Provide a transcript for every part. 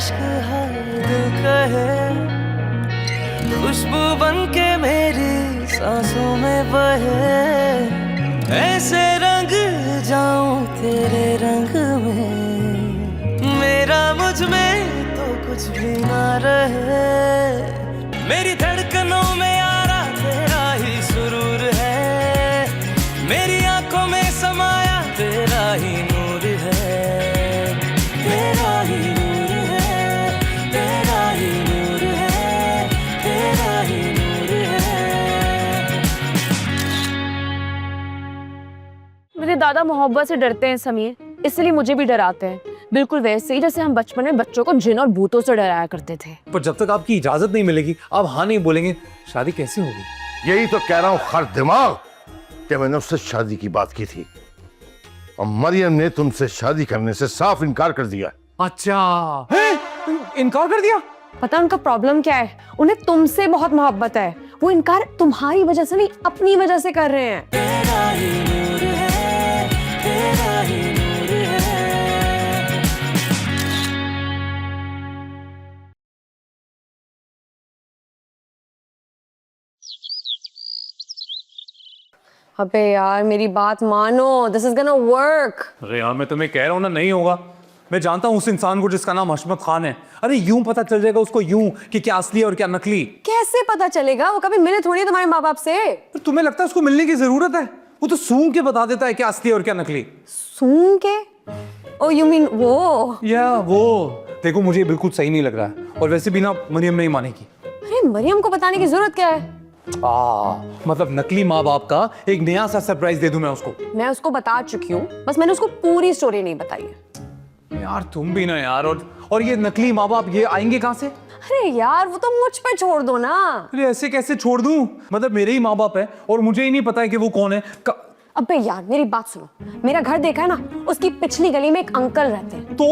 इश्क है दिल कहे, खुशबू बन के मेरी सांसों में बहे, ऐसे रंग जाऊं तेरे रंग में, मेरा मुझ में तो कुछ भी ना रहे, मेरी धड़कनों में यारा तेरा ही सुरूर है, मेरी आंखों में समाया तेरा ही नूर है, तेरा ही नूर है, तेरा ही नूर है, तेरा ही नूर है। मेरे दादा मोहब्बत से डरते हैं समीर, इसलिए मुझे भी डराते हैं, बिल्कुल वैसे ही जैसे हम बचपन में बच्चों को जिन और भूतों से डराया करते थे। पर जब तक आपकी इजाजत नहीं मिलेगी, आप हाँ नहीं बोलेंगे, शादी कैसे होगी? यही तो कह रहा हूँ खर दिमाग, कि मैंने उससे शादी की बात की थी और मरियम ने तुमसे शादी करने से साफ इनकार कर दिया। अच्छा है? इनकार कर दिया? पता उनका प्रॉब्लम क्या है, उन्हें तुमसे बहुत मोहब्बत है, वो इनकार तुम्हारी वजह से नहीं अपनी वजह से कर रहे हैं। तेरा ही नूर है, तेरा ही नूर है। अबे यार मेरी बात मानो, दिस इज गोना वर्क। अरे यार मैं तुम्हें कह रहा हूँ ना, नहीं होगा। मैं जानता हूँ उस इंसान को जिसका नाम हशमत खान है। अरे यूं पता चल जाएगा उसको यूं कि क्या असली है और क्या नकली। कैसे पता चलेगा? वो कभी मिले थोड़ी है तुम्हारे माँ बाप से। पर तुम्हें लगता है उसको मिलने की जरूरत है? वो तो सूंघ के बता देता है क्या असली है और क्या नकली। सूंघ के? ओ यू मीन वो? या वो देखो, मुझे बिल्कुल सही नहीं लग रहा है, और वैसे भी ना मरियम नहीं मानेगी। अरे मरियम को बताने की जरूरत क्या है? मतलब नकली माँ बाप का एक नया सा सरप्राइज दे दूं मैं उसको। मैं उसको बता चुकी हूँ, बस मैंने उसको पूरी स्टोरी नहीं बताई है। यार तुम भी ना यार, और ये नकली माँ बाप ये आएंगे कहाँ से? अरे यार वो तो मुझ पे छोड़ दो ना। अरे ऐसे कैसे छोड़ दूं? मतलब मेरे ही माँ बाप है और मुझे ही नहीं पता है कि वो कौन है। अबे यार मेरी बात सुनो, मेरा घर देखा है ना, उसकी पिछली गली में एक अंकल रहते हैं। तो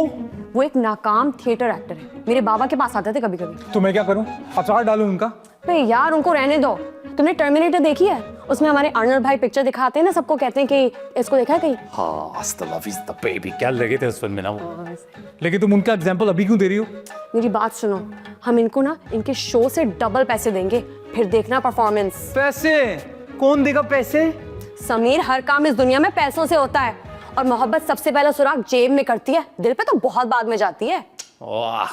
वो एक नाकाम थिएटर एक्टर है, मेरे बाबा के पास आते थे कभी कभी। तो मैं क्या करूं? अचार डालूं उनका? अबे यार उनको रहने दो। तुमने टर्मिनेटर देखी है? उसमें हमारे अर्नल्ड भाई पिक्चर दिखाते हैं ना, सबको कहते हैं कि इसको देखा है कहीं? हाँ, हस्त लव इज द बेबी, क्या लगे थे उस फिल्म में ना वो। लेकिन तुम उनका एग्जांपल अभी क्यों दे रही हो? मेरी बात सुनो, हम इनको ना इनके शो से डबल पैसे देंगे, फिर देखना परफॉर्मेंस। पैसे? कौन देगा पैसे? समीर, हर काम इस दुनिया में पैसों से होता है, और मोहब्बत सबसे पहला सुराग जेब में करती है, दिल पे तो बहुत बाद में जाती है। वाह,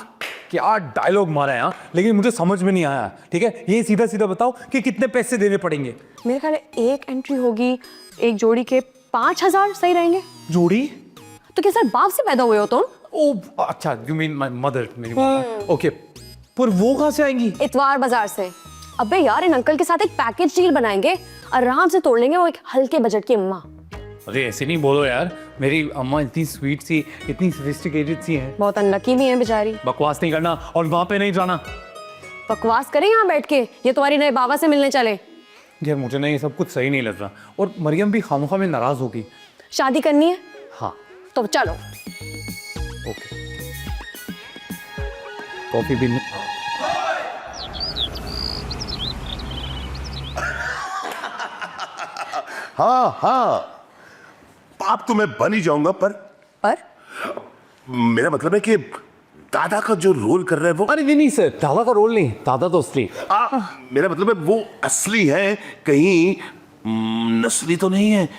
क्या डायलॉग मारा है। लेकिन मुझे समझ में नहीं आया। ठीक है, ये सीधा सीधा बताओ कि कितने पैसे देने पड़ेंगे? मेरे ख्याल एक एंट्री होगी, एक जोड़ी के 5,000 सही रहेंगे। जोड़ी? तो क्या सर बाप से पैदा हुए हो तुम? ओ अच्छा, यू मीन माय मदर, मेरी मदर। ओके, पर वो कहाँ से आएंगी? इतवार बाजार से। अबे यार इन अंकल के साथ एक पैकेज डील बनाएंगे, आराम से तोड़ लेंगे वो एक हल्के बजट की अम्मा। अरे ऐसे नहीं बोलो यार, मेरी अम्मा इतनी स्वीट सी, इतनी सोफिस्टिकेटेड सी है। बहुत अनलकी भी है बेचारी। बकवास नहीं करना और वहां पे नहीं जाना। बकवास करें यहाँ बैठ के, ये तुम्हारी नए बाबा से मिलने चले? यार मुझे ना ये सब कुछ सही नहीं लग रहा, और मरियम भी खामखा में नाराज होगी। शादी करनी है? हाँ। तो चलो। ओके, कॉफी भी नहीं। हाँ हाँ, आप तो मैं बन ही जाऊंगा, पर मेरा मतलब है कि दादा का जो रोल कर रहा है वो। अरे नहीं सर, दादा का रोल नहीं, दादा तो असली। मेरा मतलब है वो असली है, कहीं नस्ली तो नहीं है,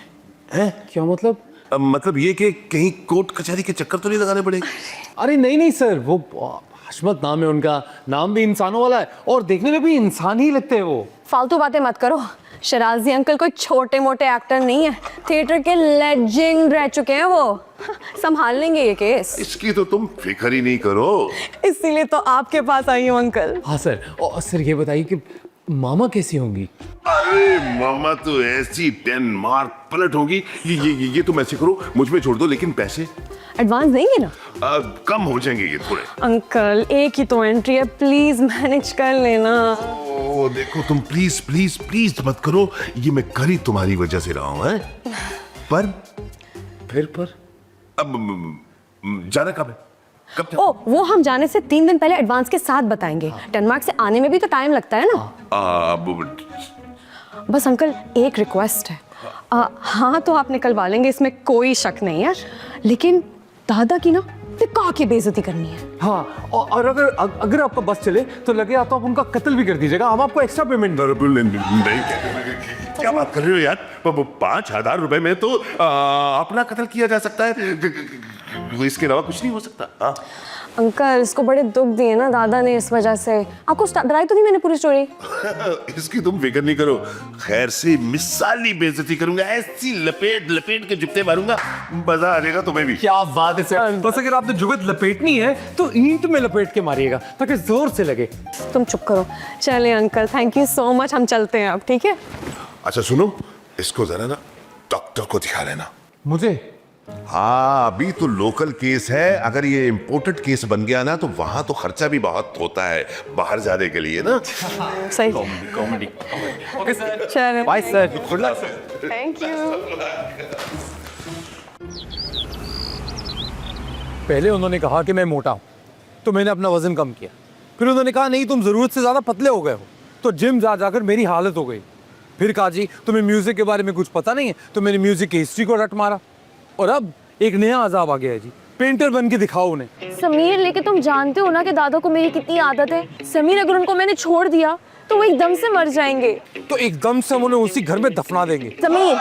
है? क्या मतलब? मतलब ये कि कहीं कोर्ट कचहरी के चक्कर तो नहीं लगाने पड़ेंगे? अरे नहीं सर, वो हशमत नाम है उनका, नाम भी इंसानों वाला है और देखने में भी इंसान ही लगते हैं वो। फालतू बातें मत करो, शराजी अंकल कोई छोटे मोटे एक्टर नहीं है, थिएटर के लेजेंड रह चुके हैं वो, संभाल लेंगे ये केस। इसकी तो तुम फिक्र ही नहीं करो। इसीलिए तो आपके पास आई हूँ अंकल। हाँ सर, और सर ये बताइए कि मामा कैसी होंगी? अरे मामा तो ऐसी 10 मार्क पलट होगी। ये तुम ऐसे करो, मुझ में छोड़ दो, लेकिन पैसे एडवांस देंगे ना? कम हो जाएंगे ये थोड़े। अंकल एक ही तो एंट्री है, प्लीज मैनेज कर लेना। ओ देखो तुम प्लीज प्लीज प्लीज मत करो, ये मैं कर ही तुम्हारी वजह से रहा हूं, है? पर अब जाना कब है? कब ओ वो हम जाने से 3 दिन पहले एडवांस के साथ बताएंगे। डेनमार्क से आने में भी तो टाइम लगता है ना। बस अंकल एक रिक्वेस्ट है। हाँ तो आप निकलवा लेंगे, इसमें कोई शक नहीं है, लेकिन दादा की ना दिखा के बेइज्जती करनी है। हाँ, और अगर आपका बस चले तो लगे आप तो आप उनका कत्ल भी कर दीजिएगा, हम आपको एक्स्ट्रा पेमेंट। नहीं, क्या बात कर रहे हो यार? 5,000 रुपए में तो अपना कत्ल किया जा सकता है, इसके अलावा कुछ नहीं हो सकता। हाँ अंकल, इसको बड़े दुख दिए ना दादा ने, इस वजह से। आपको बताई तो नहीं मैंने पूरी स्टोरी। इसकी तुम फिक्र नहीं करो, खैर से मिसाली बेइज्जती करूंगा, ऐसी लपेट लपेट के जुत्ते मारूंगा, मजा आ जाएगा तुम्हें भी। क्या बात है सर, बस अगर आपने जुगत लपेटनी है तो ईंट में लपेट के मारिएगा ताकि जोर से लगे। तुम चुप करो। चलिए uncle, thank you so much, हम चलते हैं अब, ठीक है? अच्छा सुनो, इसको जरा ना डॉक्टर को दिखा लेना। मुझे? हाँ, अभी तो लोकल केस है, अगर ये इम्पोर्टेड केस बन गया ना तो वहां तो खर्चा भी बहुत होता है बाहर जाने के लिए ना। सही। कॉमेडी। ओके सर, चलो, bye sir, good luck sir. Thank you. पहले उन्होंने कहा कि मैं मोटा हूं, तो मैंने अपना वजन कम किया। फिर उन्होंने कहा नहीं, तुम जरूरत से ज्यादा पतले हो गए हो, तो जिम जा जाकर मेरी हालत हो गई। फिर कहा जी तुम्हें म्यूजिक के बारे में कुछ पता नहीं है, तो मैंने म्यूजिक की हिस्ट्री को रट मारा। और अब एक नया अजाब आ गया है जी, पेंटर बन के दिखाओ उन्हें। समीर, लेकिन तुम जानते हो ना कि दादा को मेरी कितनी आदत है। समीर, अगर उनको मैंने छोड़ दिया तो वो एकदम से मर जाएंगे। तो एकदम से हम उन्हें उसी घर में दफना देंगे। समीर,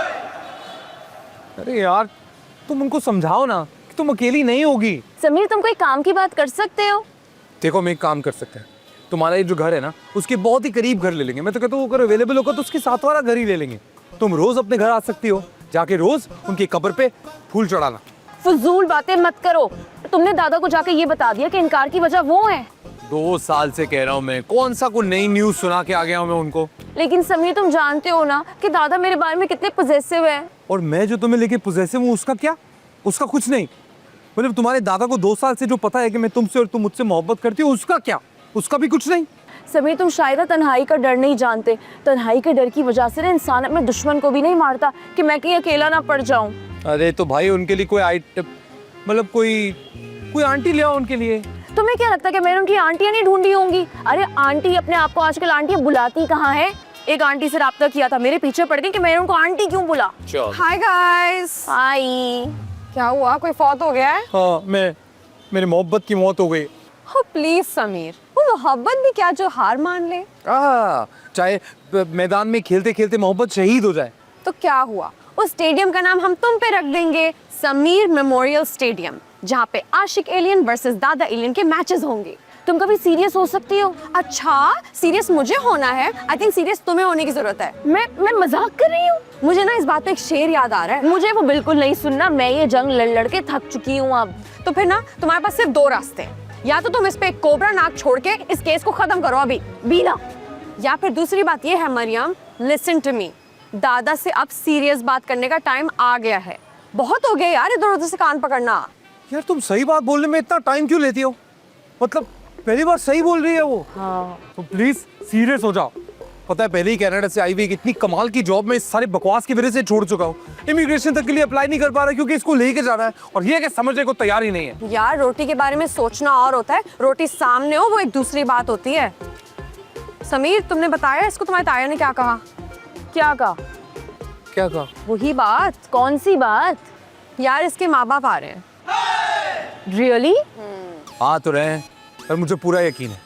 अरे यार, तुम उनको समझाओ ना कि तुम अकेली नहीं होगी। समीर, तुम कोई काम की बात कर सकते हो? देखो, हम एक काम कर सकते हैं, तुम्हारा ये जो घर है ना उसके बहुत ही करीब घर ले लेंगे। मैं तो कहता हूँ अगर अवेलेबल होगा तो उसके साथ वाला घर ही ले लेंगे। तुम रोज अपने घर आ सकती हो, जाके रोज उनकी कब्र पे फूल चढ़ाना। फजूल बातें मत करो। तुमने दादा को जाके ये बता दिया कि इनकार की वजह वो है। 2 साल से कह रहा हूँ मैं, कौन सा कोई नई न्यूज सुना के आ गया हूँ मैं उनको। लेकिन समीर, तुम जानते हो ना कि दादा मेरे बारे में कितने पॉजेसिव है। और मैं जो तुम्हें लेके पॉजेसिव हूँ उसका क्या? उसका कुछ नहीं। मतलब तुम्हारे दादा को 2 साल से जो पता है कि मैं तुमसे और तुम मुझसे मोहब्बत करती हो, उसका क्या? उसका भी कुछ नहीं। समीर, तुम शायद तन्हाई का डर नहीं जानते। तन्हाई के डर की वजह से ना इंसान अपने दुश्मन को भी नहीं मारता कि मैं कहीं अकेला ना पड़ जाऊं। अरे तो भाई उनके लिए कोई मतलब कोई आंटी ले आओ उनके लिए। तुम्हें क्या लगता है कि मैंने उनकी आंटियां नहीं ढूंढी होंगी? अरे आंटी अपने आप को आजकल आंटियां बुलाती कहाँ है? एक आंटी से राब्ता किया था, मेरे पीछे पड़ गई कि मैंने उनको आंटी क्यों बुला। Hi guys. हाय। क्या हुआ, कोई फौत हो गया है? हाँ, मेरी मोहब्बत की मौत हो गई। हो प्लीज समीर, वो मोहब्बत भी क्या जो हार मान ले? चाहे मैदान में खेलते खेलते मोहब्बत शहीद हो जाए तो क्या हुआ? उस स्टेडियम का नाम हम तुम पे रख देंगे, समीर मेमोरियल स्टेडियम, जहाँ पे आशिक एलियन वर्सेस दादा एलियन के मैचेस होंगे। तुम कभी सीरियस हो सकती हो? अच्छा, सीरियस मुझे होना है? आई थिंक सीरियस तुम्हें होने की जरूरत है। मैं मजाक कर रही हूँ। मुझे ना इस बात पे एक शेर याद आ रहा है। मुझे वो बिल्कुल नहीं सुनना। मैं ये जंग लड़ लड़ के थक चुकी हूँ अब। तो फिर ना तुम्हारे पास सिर्फ 2 रास्ते हैं, या तो तुम इस पे एक कोबरा नाक छोड़ के इस केस को खत्म करो अभी बीना, या फिर दूसरी बात ये है मरियम, लिसन टू मी, दादा से अब सीरियस बात करने का टाइम आ गया है। बहुत हो गया यार इधर उधर से कान पकड़ना। यार तुम सही बात बोलने में इतना टाइम क्यों लेती हो? मतलब पहली बार सही बोल रही है वो। हाँ। तो प्लीज सीरियस हो जाओ। पता है पहले ही कनाडा से आई हुई इतनी कमाल की जॉब में इस सारे बकवास की वजह से छोड़ चुका हूँ। इमिग्रेशन तक के लिए अप्लाई नहीं कर पा रहा क्योंकि इसको लेके जाना है, और ये कि समझने को तैयार ही नहीं है। यार रोटी के बारे में सोचना और होता है, रोटी सामने हो वो एक दूसरी बात होती है। समीर, तुमने बताया इसको तुम्हारे ताया ने क्या कहा? क्या कहा? क्या कहा? वही बात। कौन सी बात? यार इसके माँ बाप आ रहे हैं। रियली? आ तो रहे हैं, पर मुझे पूरा यकीन है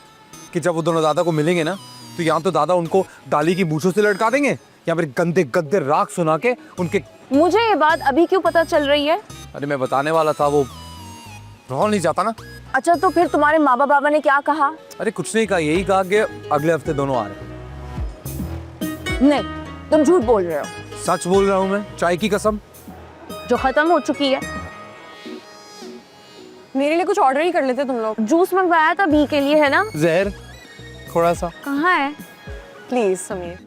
कि जब वो दोनों दादा को मिलेंगे ना तो यहाँ तो दादा उनको डाली की मूंछों से लटका देंगे या फिर गंदे गद्दे राग सुना के उनके। मुझे ये बात अभी क्यों पता चल रही है? अरे मैं बताने वाला था, वो रह नहीं जाता ना। अच्छा, तो फिर तुम्हारे माँ बाबा ने क्या कहा? अरे कुछ नहीं कहा, यही कहा कि अगले हफ्ते दोनों आ रहे हैं। नहीं, तुम झूठ बोल रहे हो। सच बोल रहा हूँ मैं, चाय की कसम। जो खत्म हो चुकी है। मेरे लिए कुछ ऑर्डर ही कर लेते तुम लोग। जूस मंगवाया था बी के लिए, है ना? जहर थोड़ा सा। कहाँ है? प्लीज समीर।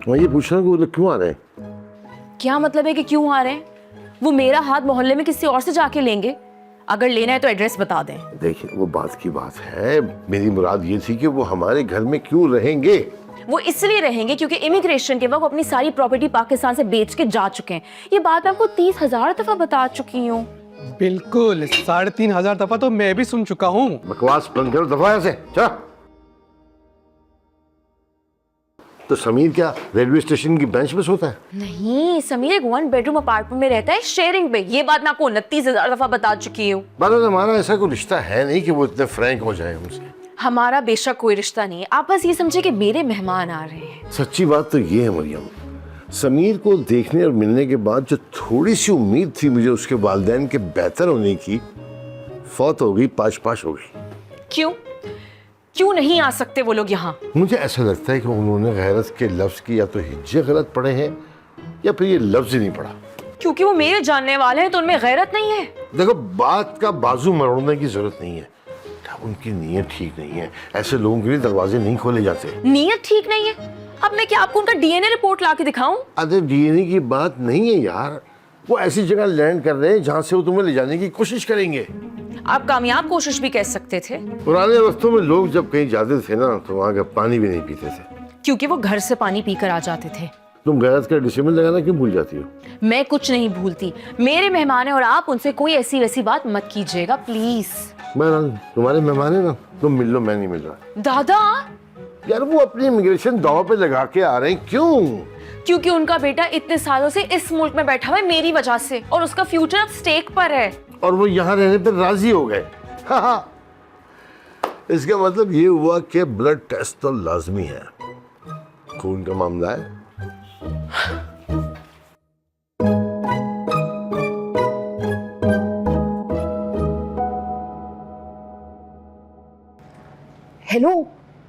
मैं ये पूछ रहा हूँ कि वो लोग क्यों आ रहे हैं? क्या मतलब है कि क्यों आ रहे हैं? वो मेरा हाथ मोहल्ले में किसी और से जाके लेंगे? अगर लेना है तो एड्रेस बता दें। देखिए वो बात की बात है, मेरी मुराद ये थी कि वो हमारे घर में क्यों रहेंगे। वो इसलिए रहेंगे क्योंकि इमिग्रेशन के वक्त वो अपनी सारी प्रॉपर्टी पाकिस्तान से बेच के जा चुके हैं। ये बात मैं आपको 30,000 दफा बता चुकी हूँ। बिल्कुल 3,500 दफा तो मैं भी सुन चुका हूँ। बकवास बंद करो, दफा यहाँ से चला। तो समीर क्या रेलवे स्टेशन की बेंच पे सोता है? नहीं, समीर एक 1 बेडरूम अपार्टमेंट में रहता है, शेयरिंग पे। ये बात मैं आपको 29,000 दफा बता चुकी हूँ। बात हमारा ऐसा कोई रिश्ता है नहीं कि वो इतने फ्रैंक हो जाए हमसे। हमारा बेशक कोई रिश्ता नहीं है, आप बस ये समझे कि मेरे मेहमान आ रहे हैं। सच्ची बात तो ये है मरियम, समीर को देखने और मिलने के बाद जो थोड़ी सी उम्मीद थी मुझे उसके वालिदैन के बेहतर होने की, फौत हो गई, पाश हो गई। क्यों नहीं आ सकते वो लोग यहाँ? मुझे ऐसा लगता है कि उन्होंने गैरत के लफ्ज की या तो हिज्जे गलत पढ़े हैं या फिर ये लफ्ज ही नहीं पढ़ा। क्योंकि वो मेरे जानने वाले हैं तो उनमें गैरत नहीं है। देखो, बात का बाजू मरोड़ने की जरूरत नहीं है, उनकी नीयत ठीक नहीं है। ऐसे लोगों के लिए दरवाजे नहीं खोले जाते। नीयत ठीक नहीं है? अब मैं क्या आपको उनका डीएनए रिपोर्ट ला के दिखाऊं? अरे डीएनए की बात नहीं है यार, वो ऐसी जगह लैंड कर रहे हैं जहाँ से वो तुम्हें ले जाने की कोशिश करेंगे। आप कामयाब कोशिश भी कह सकते थे। पुराने वक्तों में लोग जब कहीं जाते थे ना तो वहाँ का पानी भी नहीं पीते थे, क्योंकि वो घर से पानी पीकर आ जाते थे। तुम गैरत का डिसिप्लिन लगाना क्यों भूल जाती हो? मैं कुछ नहीं भूलती, मेरे मेहमान हैं और आप उनसे कोई ऐसी वैसी बात मत कीजिएगा प्लीज। मैं तुम्हारे मेहमान है ना, तुम मिल लो, मैं नहीं मिल रहा। दादा, यार वो अपनी इमिग्रेशन दाव पे लगा के आ रहे हैं, क्यों? क्योंकि उनका बेटा इतने सालों से इस मुल्क में बैठा हुआ है मेरी वजह से, और उसका फ्यूचर अब स्टेक पर है। और वो यहाँ रहने पर राजी हो गए। इसका मतलब ये हुआ कि ब्लड टेस्ट तो लाजमी है, खून का मामला है। हेलो,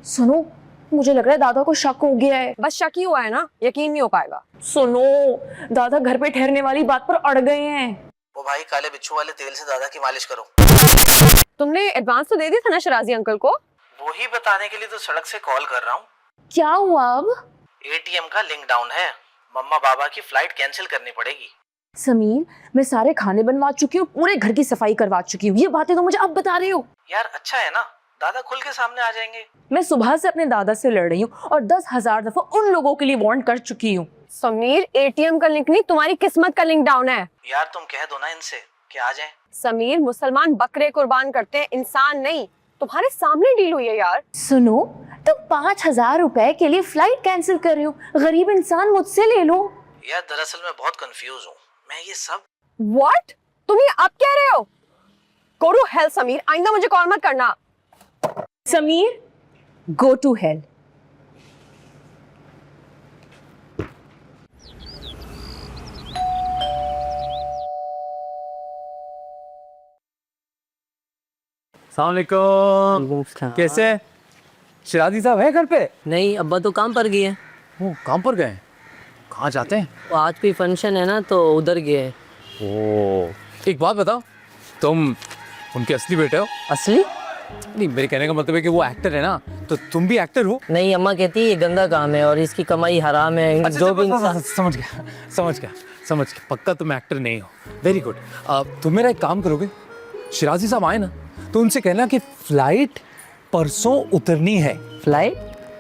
सुनो, मुझे लग रहा है दादा को शक हो गया है। बस शक ही हुआ है ना, यकीन नहीं हो पाएगा। सुनो, दादा घर पे ठहरने वाली बात पर अड़ गए हैं। वो भाई काले बिच्छू वाले तेल से दादा की मालिश करो। तुमने एडवांस तो दे दिया था ना शराजी अंकल को? वो ही बताने के लिए तो सड़क से कॉल कर रहा हूँ। क्या हुआ अब? एटीएम का लिंक डाउन है, मम्मा बाबा की फ्लाइट कैंसिल करनी पड़ेगी। समीर, मैं सारे खाने बनवा चुकी हूँ, पूरे घर की सफाई करवा चुकी हूँ, ये बातें तो मुझे अब बता रहे हो। यार अच्छा है ना, दादा खुल के सामने आ जाएंगे। मैं सुबह से अपने दादा से लड़ रही हूँ और 10,000 दफा उन लोगों के लिए वार्न कर चुकी हूँ। समीर, एटीएम का लिंक नहीं, तुम्हारी किस्मत का लिंक डाउन है। यार तुम कह दो ना इनसे कि आ जाएं। समीर, मुसलमान बकरे कुर्बान करते हैं, इंसान नहीं। तुम्हारे सामने डील हुई है यार। सुनो, तुम 5,000 रुपए के लिए फ्लाइट कैंसिल कर रहे हो, गरीब इंसान मुझसे ले लो। यार दरअसल मैं बहुत कंफ्यूज हूँ, मैं ये सब। व्हाट? तुम ये अब कह रहे हो? गो टू हेल समीर, आइंदा मुझे कॉल मत करना। Sameer, go to hell. अस्सलामुअलैकुम। कैसे? शराजी साहब है घर पे? नहीं, अब्बा तो काम पर गए हैं। वो काम पर गए? कहाँ जाते हैं? वो आज कोई फंक्शन है ना तो उधर गए हैं। ओ, एक बात बताओ, तुम उनके असली बेटे हो? असली? नहीं, मेरे कहने का मतलब है कि वो एक्टर है ना, तो तुम भी एक्टर हो? नहीं, अम्मा कहती है ये गंदा काम है और इसकी कमाई हराम है। जो भी इंसान समझ गया, पक्का तुम एक्टर नहीं हो। Very good. तुम मेरा एक काम करोगे, शिराजी साहब आए ना तो उनसे कहना कि फ्लाइट परसों उतरनी है। फ्लाइट?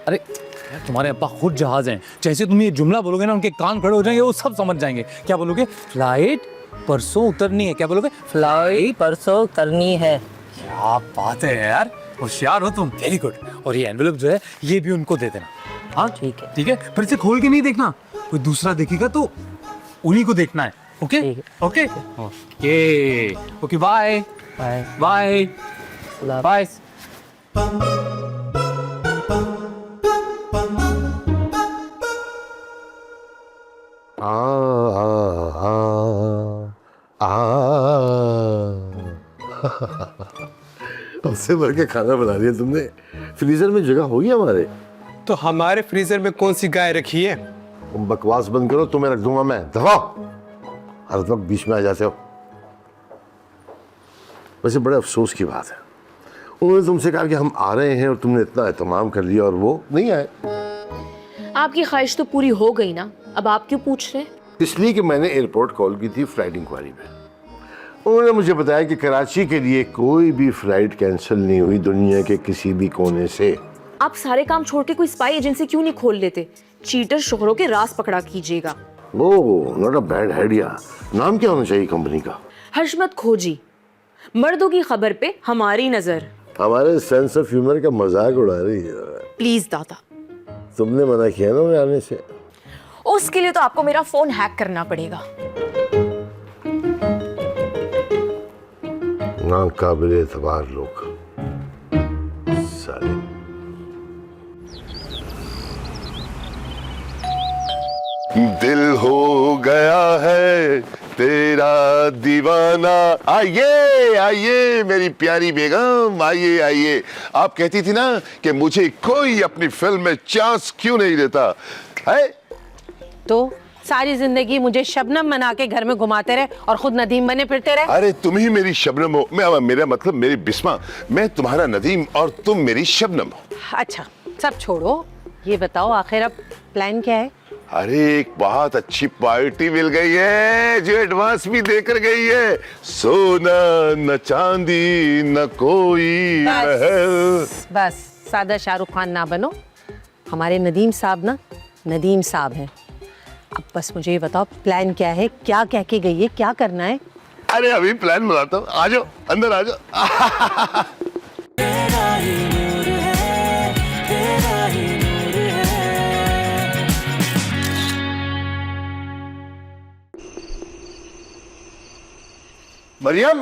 अरे यार, तुम्हारे अब्बा खुद जहाज हैं, जैसे तुम ये जुमला बोलोगे ना उनके कान खड़े हो जाएंगे, वो सब समझ जाएंगे। क्या बोलोगे? फ्लाइट परसों उतरनी है। क्या बोलोगे? फ्लाइट परसों करनी है। क्या बात है यार, होशियार हो तुम। Very good. और ये एनवेलप जो है ये भी उनको दे देना। हाँ ठीक है। ठीक है, फिर से खोल के नहीं देखना, कोई दूसरा देखेगा तो उन्हीं को देखना है। Okay okay okay okay. Bye bye bye bye. उससे भर के खाना बना दिया तुमने। फ्रीजर में जगह होगी हमारे? तो हमारे फ्रीजर में कौन सी गाय रखी है? तुम बकवास बंद करो, तुम्हें रख दूंगा मैं। दफा हर वक्त बीच में आ जाते हो। वैसे बड़े अफसोस की बात है, उन्होंने तुमसे कहा कि हम आ रहे हैं और तुमने इतना एहतमाम कर लिया और वो नहीं आए। आपकी ख्वाहिश तो पूरी हो गई ना, अब आप क्यों पूछ रहे हैं? इसलिए कि मैंने एयरपोर्ट कॉल की थी फ्लाइट इंक्वायरी में। उन्होंने मुझे बताया कि कराची के लिए कोई भी फ्लाइट कैंसिल नहीं हुई दुनिया के किसी भी कोने से। आप सारे काम छोड़ के कोई स्पाई एजेंसी क्यों नहीं खोल लेते? चीटर शोहरों के राज पकड़ा कीजिएगा। ओह, नॉट अ बैड आइडिया। नाम क्या होना चाहिए कंपनी का? हशमत खोजी, मर्दों की खबर पे हमारी नजर। हमारे सेंस ऑफ ह्यूमर का मजाक उड़ा रही है। प्लीज दादा। तुमने मना किया ना उन्हें आने से। उसके लिए तो आपको मेरा फोन हैक करना पड़ेगा। नाकाबिल एतबार लोग साले। दिल हो गया है तेरा दीवाना। आइए आइए मेरी प्यारी बेगम, आइए आइए। आप कहती थी ना कि मुझे कोई अपनी फिल्म में चांस क्यों नहीं देता है? तो सारी जिंदगी मुझे शबनम बना के घर में घुमाते रहे और खुद नदीम बने फिरते रहे। अरे तुम ही मेरी शबनम हो। मेरा मतलब मेरी बिस्मा। मैं तुम्हारा नदीम और तुम मेरी शबनम हो। अच्छा सब छोड़ो, ये बताओ आखिर अब प्लान क्या है? अरे एक बहुत अच्छी पार्टी मिल गई है जो एडवांस भी देकर गई है। सोना न चांदी न कोई महल। बस सादा शाहरुख खान ना बनो। हमारे नदीम साहब ना नदीम साहब हैं। अब बस मुझे ये बताओ प्लान क्या है, क्या कह के गई है, क्या करना है? अरे अभी प्लान बनाता हूँ, आ जाओ अंदर आ जाओ। मरियम,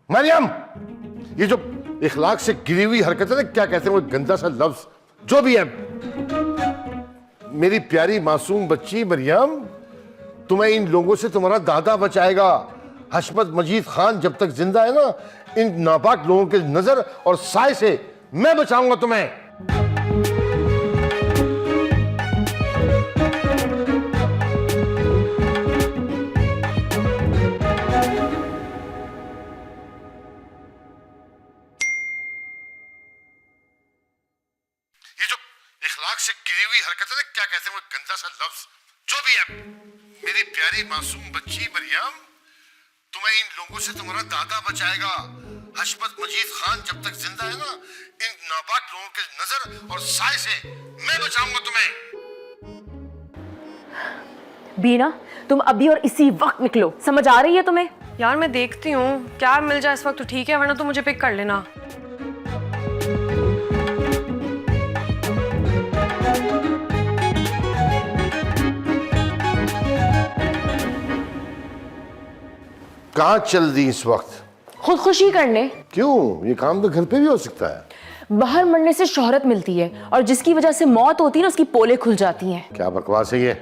मरियम, ये जो इखलाक से गिरी हुई हरकत है ना, क्या कहते हैं वो गंदा सा लफ्ज जो भी है। मेरी प्यारी मासूम बच्ची मरियम, तुम्हें इन लोगों से तुम्हारा दादा बचाएगा। हशमत मजीद खान जब तक जिंदा है ना, इन नापाक लोगों के नजर और साय से मैं बचाऊंगा तुम्हें। इखलाक से गिरी हुई हरकत है ना, क्या कहते हैं वो गंदा सा लफ्ज जो भी है। मेरी प्यारी मासूम बच्ची मरियम, तुम्हें इन लोगों से तुम्हारा दादा बचाएगा। हशमत मजीद खान जब तक जिंदा है ना, इन नापाक लोगों के नजर और साय से मैं बचाऊंगा तुम्हें। बीना, तुम अभी और इसी वक्त निकलो, समझ आ रही है तुम्हें? यार मैं देखती हूँ, क्या मिल जाए इस वक्त तो ठीक है, वरना तो मुझे पिक कर लेना। कहाँ चल दी इस वक्त? खुदकुशी करने। क्यों? ये काम तो घर पे भी हो सकता है। बाहर मरने से शोहरत मिलती है और जिसकी वजह से मौत होती है ना, उसकी पोलें खुल जाती हैं। क्या बकवास है ये?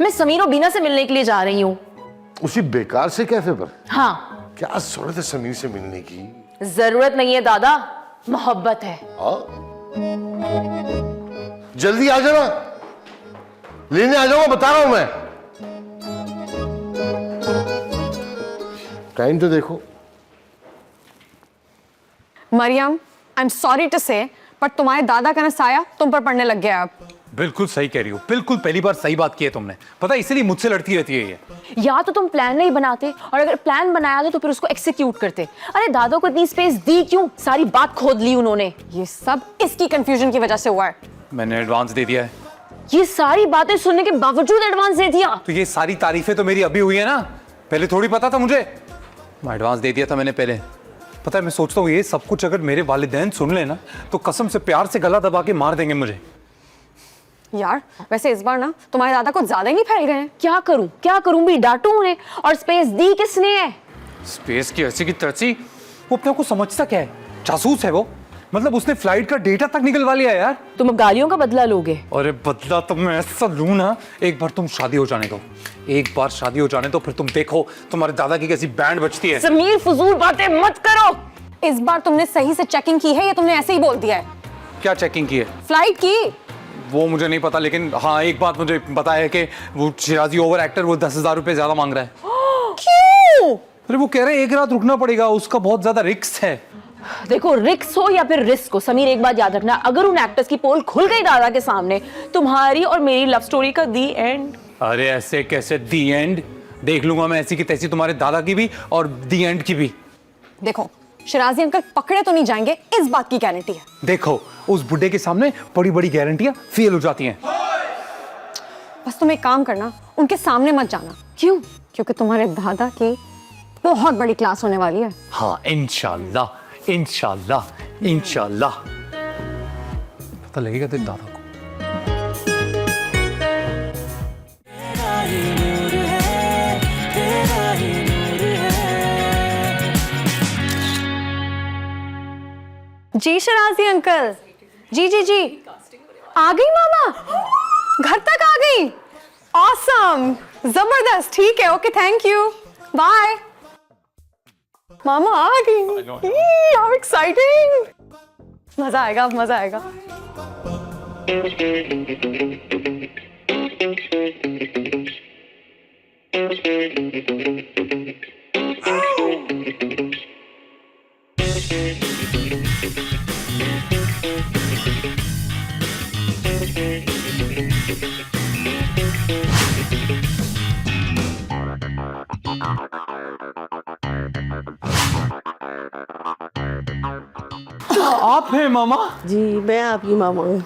मैं समीर और बीना से मिलने के लिए जा रही हूँ। उसी बेकार से कैफे पर? हाँ। क्या जरूरत है समीर से मिलने की? जरूरत नहीं है दादा, मोहब्बत है। जल्दी आ जाना, लेने आ जाऊंगा, बता रहा हूं मैं। टाइम तो देखो। Maryam, I am sorry to say, पर तुम्हारे दादा का ना साया तुम पर पड़ने लग गया अब। बिल्कुल सही कह रही हो, बिल्कुल पहली बार सही बात की है तुमने। पता है इसीलिए मुझसे लड़ती रहती है ये। या तो तुम प्लान नहीं बनाते, और अगर प्लान बनाया था तो फिर उसको एक्सिक्यूट करते। अरे दादा को इतनी स्पेस दी क्यों? सारी बात खोद ली उन्होंने। ये सब इसकी कंफ्यूजन की वजह से हुआ है। मैंने एडवांस दे दिया है। ये सारी बातें सुनने के बावजूद एडवांस दे दिया? तो ये सारी तारीफें तो मेरी अभी हुई है ना, पहले थोड़ी पता था मुझे। मैं एडवांस दे दिया था मैंने पहले। पता है मैं सोचता हूँ ये सब कुछ अगर मेरे वालिदैन सुन लेना तो कसम से प्यार से गला दबा के मार देंगे मुझे। यार वैसे इस बार ना तुम्हारे दादा कुछ ज्यादा ही नहीं फैल गए हैं। क्या करूं भी, डांटूं उन्हें? और स्पेस दी किसने है? स्पेस की ऐसी की तैसी, वो अपने को समझता क्या है? जासूस है वो। मतलब उसने फ्लाइट का डेटा तक निकलवा लिया यार। तुम अब गालियों का बदला लोगे? अरे बदला तो मैं ऐसा लूं ना, एक बार तुम शादी हो जाने दो, एक बार शादी हो जाने दो, फिर तुम देखो तुम्हारे दादा की कैसी बैंड बजती है। समीर फजूल बातें मत करो। इस बार तुमने सही से चेकिंग की है या तुमने ऐसे ही बोल दिया है? क्या चेकिंग की है? फ्लाइट की। वो मुझे नहीं पता, लेकिन हाँ एक बात मुझे पता है कि वो शिराजी ओवर एक्टर वो 10,000 रुपए ज्यादा मांग रहा है। क्यों? अरे वो कह रहे हैं एक रात रुकना पड़ेगा, उसका बहुत ज्यादा रिस्क है। देखो रिस्क हो या फिर रिस्क हो, समीर एक बात याद रखना, अगर उन एक्टर्स की पोल खुल गई दादा के सामने, तुम्हारी और मेरी लव स्टोरी का दी एंड। अरे ऐसे कैसे दी एंड? देख लूंगा मैं ऐसी की तैसी तुम्हारे दादा की भी और दी एंड की भी। देखो शराजी अंकल पकड़े तो नहीं जाएंगे, इस बात की गारंटी है। देखो उस बुड्ढे के सामने बड़ी बड़ी गारंटियां फेल हो जाती हैं। बस तुम एक काम करना, उनके सामने मत जाना। क्यों? क्योंकि तुम्हारे दादा की बहुत बड़ी क्लास होने वाली है। हाँ इंशाल्लाह इंशाल्लाह इंशाल्लाह पता लगेगा तेरे दादा को। जी शराजी अंकल, जी जी जी, आ गई मामा, घर तक आ गई। ऑसम, जबरदस्त, ठीक है, ओके थैंक यू, बाय। मामा आ गई, हाउ एक्साइटिंग, मजा आएगा, अब मजा आएगा। आप हैं मामा? जी मैं आपकी मामा हूँ।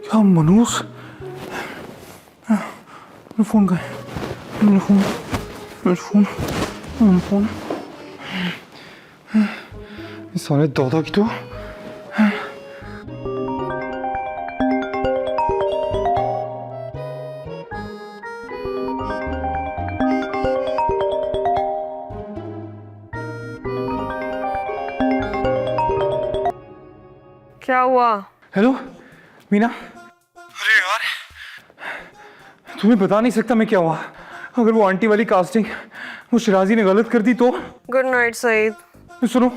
क्या मनूस, मेरा फोन कहाँ है? मेरा फोन, मेरा फोन, मेरा फोन, इस सारे दादा की तो क्या हुआ? हेलो मीना। अरे यार तुम्हें बता नहीं सकता मैं क्या हुआ। अगर वो आंटी वाली कास्टिंग वो शराजी ने गलत कर दी तो। Good night Saeed. सुनो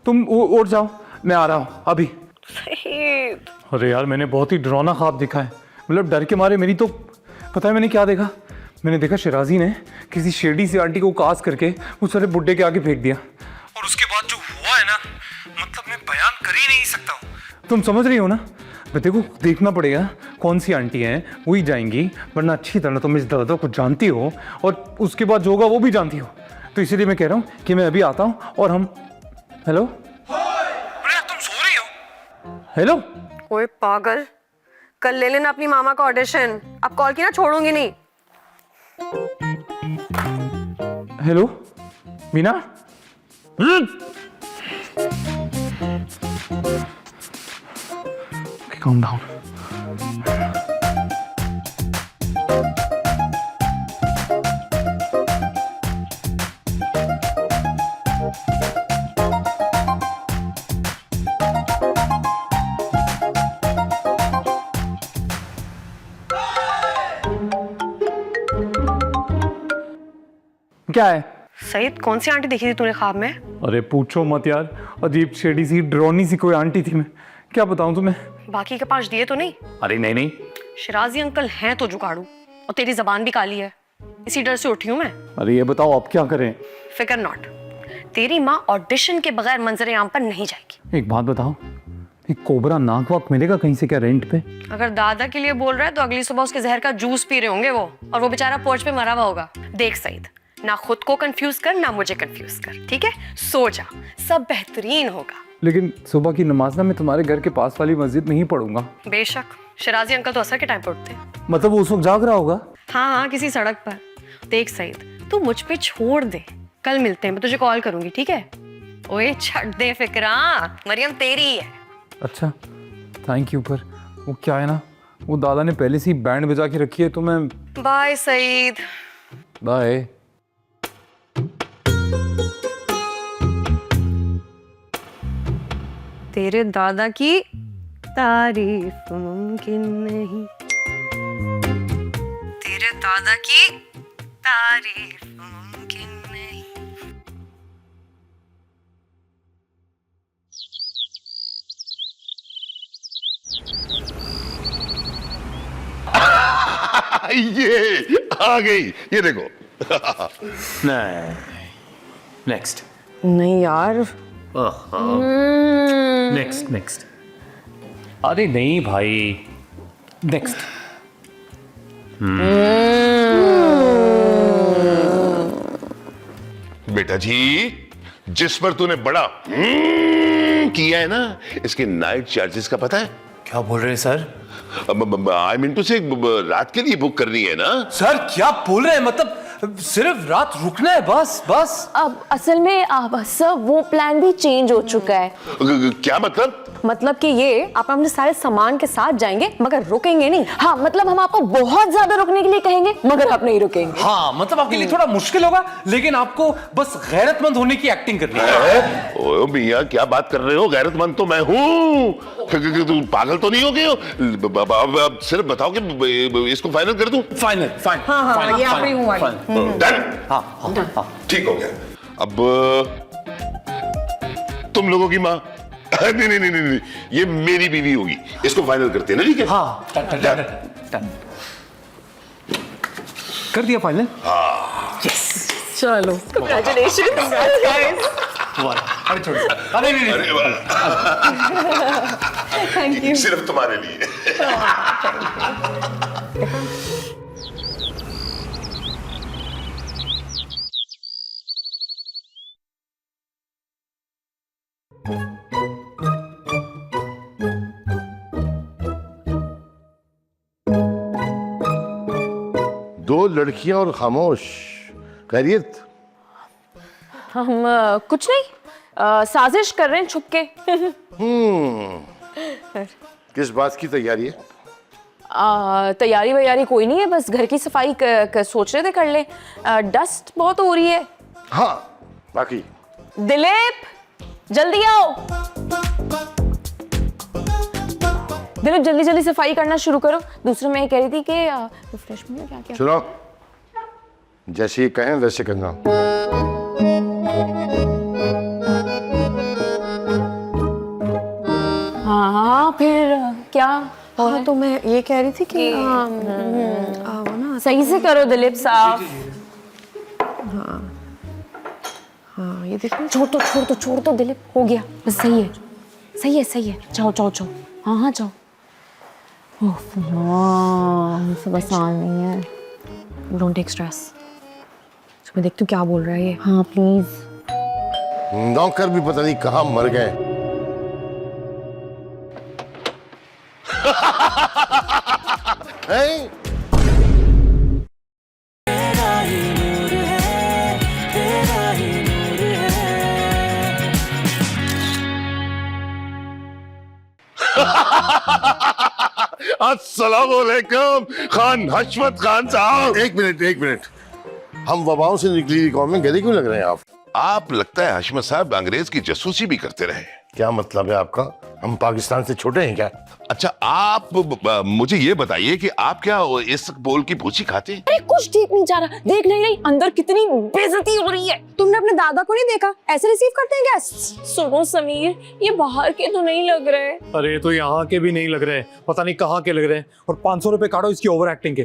तुम उठ जाओ, मैं आ रहा हूँ अभी। सईद। अरे यार मैंने बहुत ही डरावना ख्वाब देखा है, मतलब डर के मारे मेरी तो, पता है मैंने क्या देखा? मैंने देखा शराजी ने किसी शेरडी सी आंटी को कास्ट करके उस सारे बुड्ढे के आगे फेंक दिया, और उसके बाद जो हुआ है ना, मतलब मैं बयान कर ही नहीं सकता हूँ। तुम समझ रही हो ना? देखो देखना पड़ेगा कौन सी आंटी हैं, वही जाएंगी, वरना अच्छी तरह तुम इस दादा को जानती हो और उसके बाद जो होगा वो भी जानती हो। तो इसीलिए मैं कह रहा हूँ कि मैं अभी आता हूँ और हम। हेलो, अरे तुम सो रही हो? हेलो। ओए पागल, कल ले लेना अपनी मामा का ऑडिशन, अब कॉल की ना छोड़ूंगी नहीं। हेलो मीना। Calm down. क्या है? सईद, कौन सी आंटी देखी थी तूने ख्वाब में? अरे पूछो मत यार, अजीब शेडी सी ड्रोनी सी कोई आंटी थी, मैं क्या बताऊं तुम्हें। बाकी के 5 दिए तो नहीं? अरे नहीं नहीं, शराजी अंकल हैं तो जुगाड़ू, और तेरी जबान भी काली है, इसी डर से उठी हूं मैं। अरे ये बताओ अब क्या करें? फिकर नॉट, तेरी माँ ऑडिशन के बगैर मंजर आम पर नहीं जाएगी। एक बात बताओ, एक कोबरा नाक वाक मिलेगा कहीं से क्या रेंट पे? अगर दादा के लिए बोल रहा है तो अगली सुबह उसके जहर का जूस पी रहे होंगे वो, और वो बेचारा पोर्च पे मरा हुआ होगा। देख सईद, ना खुद को कंफ्यूज कर ना मुझे कंफ्यूज कर, ठीक है? सो जा, सब बेहतरीन होगा। लेकिन सुबह की नमाज ना मैं तुम्हारे घर के पास वाली मस्जिद में ही पढ़ूंगा। बेशक, शराजी अंकल तो असर के टाइम पर उठते हैं। मतलब वो उस वक्त जाग रहा होगा? हाँ हाँ, किसी सड़क पर। देख सईद, तू मुझ पे छोड़ दे, कल मिलते हैं, मैं तुझे कॉल करूंगी, ठीक है? ओए छट दे फिक्रा, मरियम तेरी है। अच्छा थैंक यू, पर वो क्या है ना, वो दादा ने पहले से ही बैंड बजा के रखी है तो मैं। बाय सईद। बाय। तेरे दादा की तारीफ मुमकिन नहीं, तेरे दादा की तारीफ मुमकिन नहीं। ये आ गई, ये देखो। नहीं, नेक्स्ट नहीं यार, नेक्स्ट नेक्स्ट। अरे नहीं भाई, नेक्स्ट। बेटा जी, जिस पर तूने बड़ा किया है ना, इसके नाइट चार्जेस का पता है? क्या बोल रहे हैं सर? आई मीन टू से रात के लिए बुक करनी है ना? सर क्या बोल रहे हैं? मतलब सिर्फ रात रुकना है, बस बस। अब असल में सर वो प्लान भी चेंज हो चुका है। क्या मतलब? मतलब कि ये आप अपने सारे सामान के साथ जाएंगे मगर रुकेंगे नहीं। हाँ मतलब हम आपको बहुत ज्यादा रुकने के लिए कहेंगे मगर आप नहीं रुकेंगे। हाँ मतलब आपके लिए थोड़ा मुश्किल होगा, लेकिन आपको बस गैरतमंद होने की एक्टिंग करनी है। ओ मियां, क्या बात कर रहे हो? गैरतमंद तो मैं हूँ। तुम पागल तो नहीं हो गए हो? अब सिर्फ बताओ कि इसको फाइनल कर दूं? Final, final. हाँ, ये आप ही हुआ। डन। हाँ, ठीक हो गया। अब तुम लोगों की माँ, नहीं नहीं नहीं नहीं, ये मेरी बीवी होगी। इसको फाइनल करते हैं ना? ठीक है। हाँ, डन। कर दिया फाइनल। चलो, Congratulations guys। अरे छोड़, अरे नहीं, Thank you। सिर्फ तुम्हारे लिए। दो लड़कियां और खामोश। खैरियत? हम कुछ नहीं, साजिश कर रहे हैं छुपके। किस बात की तैयारी है? तैयारी वैयारी कोई नहीं है, बस घर की सफाई सोच रहे थे कर ले। डस्ट बहुत हो रही है। हाँ, बाकी दिलीप जल्दी आओ। दिलीप जल्दी जल्दी सफाई करना शुरू करो। दूसरा मैं ये कह रही थी कि रिफ्रेशमेंट में क्या क्या। सुनो, जैसे ये कहें वैसे करना। हाँ फिर क्या? हाँ तो मैं ये कह रही थी कि वो ना सही से करो दिलीप साहब। हाँ ये देखो। छोड़ दो दिलीप, हो गया बस। सही है। जाओ। हाँ जाओ। मुझसे बस आसान नहीं है। Don't take stress. मैं देखती हूँ क्या बोल रहा है ये। हाँ प्लीज। नौकर भी पता नहीं कहाँ मर गए। हैं? अस्सलामुअलैकुम खान हशमत खान साहब। एक मिनट। हम वबाओं से निकली हुई कौम में गधे क्यों लग रहे हैं आप? लगता है हशमत साहब अंग्रेज की जासूसी भी करते रहे। क्या मतलब है आपका? हम पाकिस्तान से छोटे हैं क्या? अच्छा, आप मुझे ये बताइए कि आप क्या इस बोल की भूसी खाते हैं? अरे कुछ ठीक नहीं जा रहा, देख नहीं रही अंदर कितनी बेइज्जती हो रही है। तुमने अपने दादा को नहीं देखा? ऐसे रिसीव करते हैं गेस्ट? सुनो समीर, ये बाहर के तो नहीं लग रहे। अरे तो यहाँ के भी नहीं लग रहे हैं, पता नहीं कहाँ के लग रहे हैं। और 500 रुपए काटो इसकी ओवर एक्टिंग के।